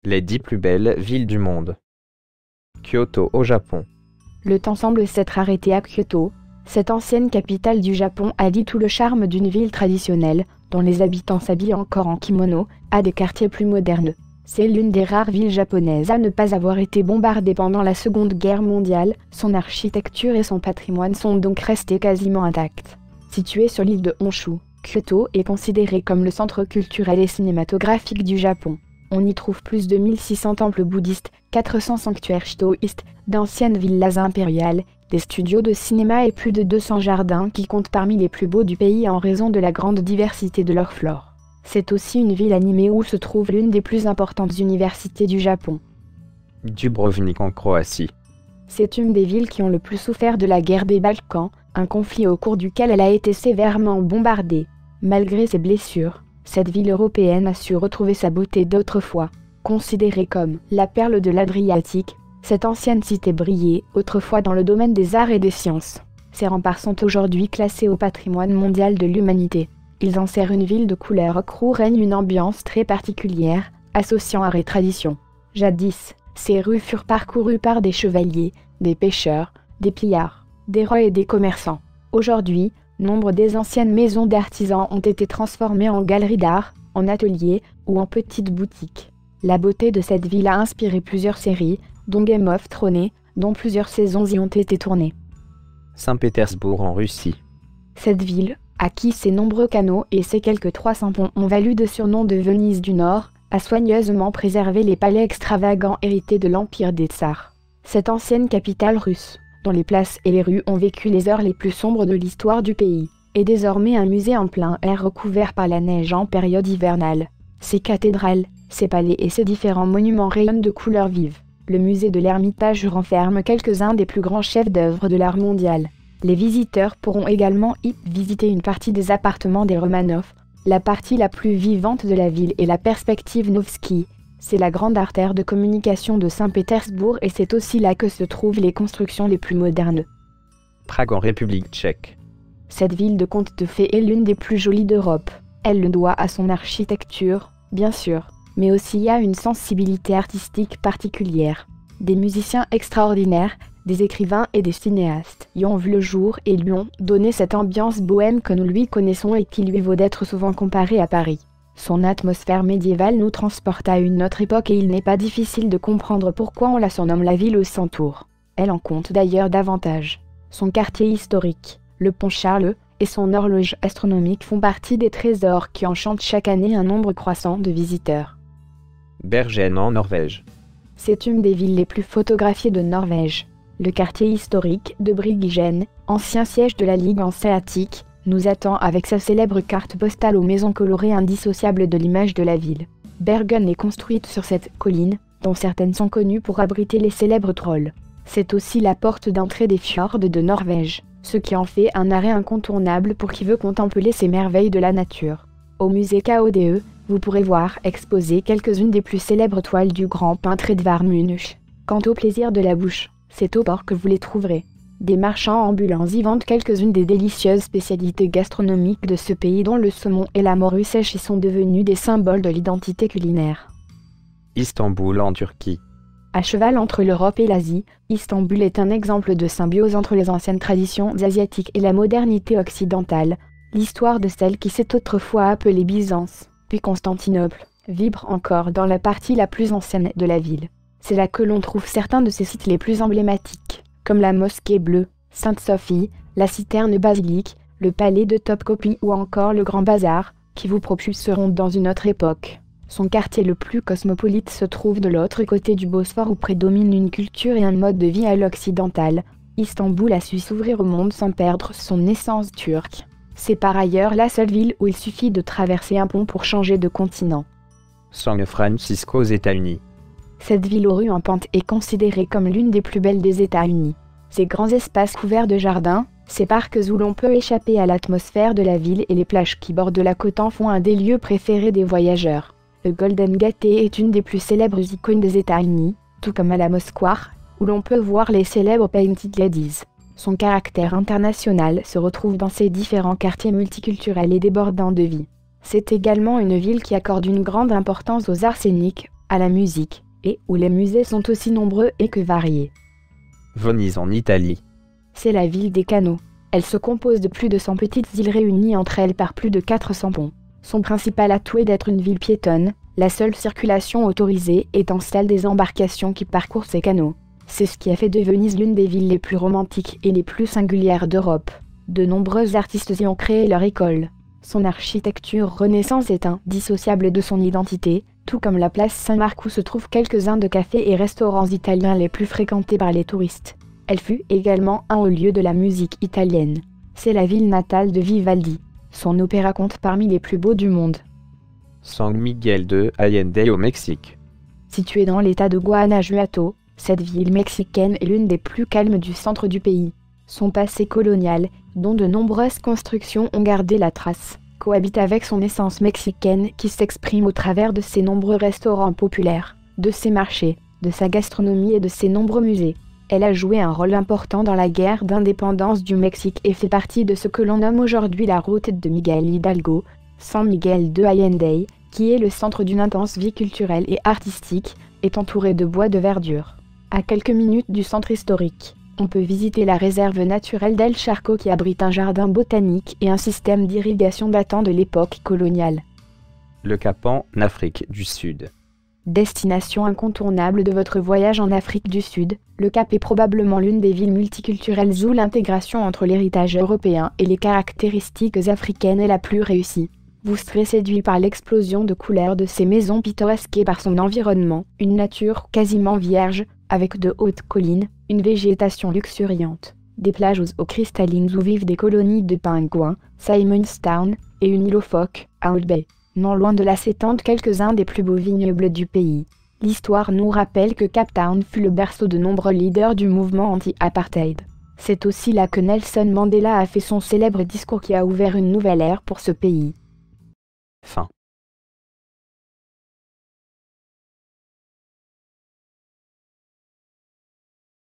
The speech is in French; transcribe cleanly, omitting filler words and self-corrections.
Les 10 plus belles villes du monde. Kyoto au Japon. Le temps semble s'être arrêté à Kyoto. Cette ancienne capitale du Japon a dit tout le charme d'une ville traditionnelle, dont les habitants s'habillent encore en kimono, à des quartiers plus modernes. C'est l'une des rares villes japonaises à ne pas avoir été bombardée pendant la Seconde Guerre mondiale. Son architecture et son patrimoine sont donc restés quasiment intacts. Située sur l'île de Honshu, Kyoto est considérée comme le centre culturel et cinématographique du Japon. On y trouve plus de 1600 temples bouddhistes, 400 sanctuaires shintoïstes, d'anciennes villas impériales, des studios de cinéma et plus de 200 jardins qui comptent parmi les plus beaux du pays en raison de la grande diversité de leur flore. C'est aussi une ville animée où se trouve l'une des plus importantes universités du Japon. Dubrovnik en Croatie. C'est une des villes qui ont le plus souffert de la guerre des Balkans, un conflit au cours duquel elle a été sévèrement bombardée. Malgré ses blessures, cette ville européenne a su retrouver sa beauté d'autrefois. Considérée comme la perle de l'Adriatique, cette ancienne cité brillait autrefois dans le domaine des arts et des sciences. Ses remparts sont aujourd'hui classés au patrimoine mondial de l'humanité. Ils en servent une ville de couleur ocre où règne une ambiance très particulière, associant art et tradition. Jadis, ces rues furent parcourues par des chevaliers, des pêcheurs, des pillards, des rois et des commerçants. Aujourd'hui, nombre des anciennes maisons d'artisans ont été transformées en galeries d'art, en ateliers ou en petites boutiques. La beauté de cette ville a inspiré plusieurs séries, dont Game of Thrones, dont plusieurs saisons y ont été tournées. Saint-Pétersbourg en Russie. Cette ville, à qui ses nombreux canaux et ses quelques 300 ponts ont valu de surnom de Venise du Nord, a soigneusement préservé les palais extravagants hérités de l'Empire des Tsars. Cette ancienne capitale russe, dont les places et les rues ont vécu les heures les plus sombres de l'histoire du pays, est désormais un musée en plein air recouvert par la neige en période hivernale. Ses cathédrales, ses palais et ses différents monuments rayonnent de couleurs vives. Le musée de l'Ermitage renferme quelques-uns des plus grands chefs-d'œuvre de l'art mondial. Les visiteurs pourront également y visiter une partie des appartements des Romanov. La partie la plus vivante de la ville est la perspective Nevsky. C'est la grande artère de communication de Saint-Pétersbourg et c'est aussi là que se trouvent les constructions les plus modernes. Prague en République tchèque. Cette ville de contes de fées est l'une des plus jolies d'Europe. Elle le doit à son architecture, bien sûr, mais aussi à une sensibilité artistique particulière. Des musiciens extraordinaires, des écrivains et des cinéastes y ont vu le jour et lui ont donné cette ambiance bohème que nous lui connaissons et qui lui vaut d'être souvent comparée à Paris. Son atmosphère médiévale nous transporte à une autre époque et il n'est pas difficile de comprendre pourquoi on la surnomme la ville aux 100 tours. Elle en compte d'ailleurs davantage. Son quartier historique, le pont Charles, et son horloge astronomique font partie des trésors qui enchantent chaque année un nombre croissant de visiteurs. Bergen en Norvège. C'est une des villes les plus photographiées de Norvège. Le quartier historique de Bryggen, ancien siège de la Ligue hanséatique, nous attend avec sa célèbre carte postale aux maisons colorées indissociables de l'image de la ville. Bergen est construite sur cette colline, dont certaines sont connues pour abriter les célèbres trolls. C'est aussi la porte d'entrée des fjords de Norvège, ce qui en fait un arrêt incontournable pour qui veut contempler ces merveilles de la nature. Au musée KODE, vous pourrez voir exposées quelques-unes des plus célèbres toiles du grand peintre Edvard Munch. Quant au plaisir de la bouche, c'est au port que vous les trouverez. Des marchands ambulants y vendent quelques-unes des délicieuses spécialités gastronomiques de ce pays dont le saumon et la morue sèche y sont devenus des symboles de l'identité culinaire. Istanbul en Turquie. À cheval entre l'Europe et l'Asie, Istanbul est un exemple de symbiose entre les anciennes traditions asiatiques et la modernité occidentale. L'histoire de celle qui s'est autrefois appelée Byzance, puis Constantinople, vibre encore dans la partie la plus ancienne de la ville. C'est là que l'on trouve certains de ses sites les plus emblématiques, comme la mosquée bleue, Sainte-Sophie, la citerne basilique, le palais de Topkapi ou encore le Grand Bazar, qui vous propulseront dans une autre époque. Son quartier le plus cosmopolite se trouve de l'autre côté du Bosphore où prédomine une culture et un mode de vie à l'occidental. Istanbul a su s'ouvrir au monde sans perdre son essence turque. C'est par ailleurs la seule ville où il suffit de traverser un pont pour changer de continent. San Francisco aux États-Unis. Cette ville aux rues en pente est considérée comme l'une des plus belles des États-Unis. Ses grands espaces couverts de jardins, ses parcs où l'on peut échapper à l'atmosphère de la ville et les plages qui bordent la côte en font un des lieux préférés des voyageurs. Le Golden Gate est une des plus célèbres icônes des États-Unis, tout comme Alamo Square, où l'on peut voir les célèbres Painted Ladies. Son caractère international se retrouve dans ses différents quartiers multiculturels et débordants de vie. C'est également une ville qui accorde une grande importance aux arts scéniques, à la musique, et où les musées sont aussi nombreux et que variés. Venise en Italie. C'est la ville des canaux. Elle se compose de plus de 100 petites îles réunies entre elles par plus de 400 ponts. Son principal atout est d'être une ville piétonne, la seule circulation autorisée étant celle des embarcations qui parcourent ces canaux. C'est ce qui a fait de Venise l'une des villes les plus romantiques et les plus singulières d'Europe. De nombreux artistes y ont créé leur école. Son architecture Renaissance est indissociable de son identité, tout comme la place Saint-Marc où se trouvent quelques-uns de cafés et restaurants italiens les plus fréquentés par les touristes. Elle fut également un haut lieu de la musique italienne. C'est la ville natale de Vivaldi. Son opéra compte parmi les plus beaux du monde. San Miguel de Allende au Mexique. Située dans l'état de Guanajuato, cette ville mexicaine est l'une des plus calmes du centre du pays. Son passé colonial, dont de nombreuses constructions ont gardé la trace, cohabite avec son essence mexicaine qui s'exprime au travers de ses nombreux restaurants populaires, de ses marchés, de sa gastronomie et de ses nombreux musées. Elle a joué un rôle important dans la guerre d'indépendance du Mexique et fait partie de ce que l'on nomme aujourd'hui la route de Miguel Hidalgo, San Miguel de Allende, qui est le centre d'une intense vie culturelle et artistique, est entouré de bois de verdure. À quelques minutes du centre historique, on peut visiter la réserve naturelle d'El Charco qui abrite un jardin botanique et un système d'irrigation datant de l'époque coloniale. Le Cap en Afrique du Sud. Destination incontournable de votre voyage en Afrique du Sud, le Cap est probablement l'une des villes multiculturelles où l'intégration entre l'héritage européen et les caractéristiques africaines est la plus réussie. Vous serez séduit par l'explosion de couleurs de ces maisons pittoresques et par son environnement, une nature quasiment vierge, avec de hautes collines, une végétation luxuriante, des plages aux eaux cristallines où vivent des colonies de pingouins, Simonstown, et une île aux phoques, à Old Bay. Non loin de là s'étendent quelques-uns des plus beaux vignobles du pays. L'histoire nous rappelle que Cape Town fut le berceau de nombreux leaders du mouvement anti-apartheid. C'est aussi là que Nelson Mandela a fait son célèbre discours qui a ouvert une nouvelle ère pour ce pays. Fin.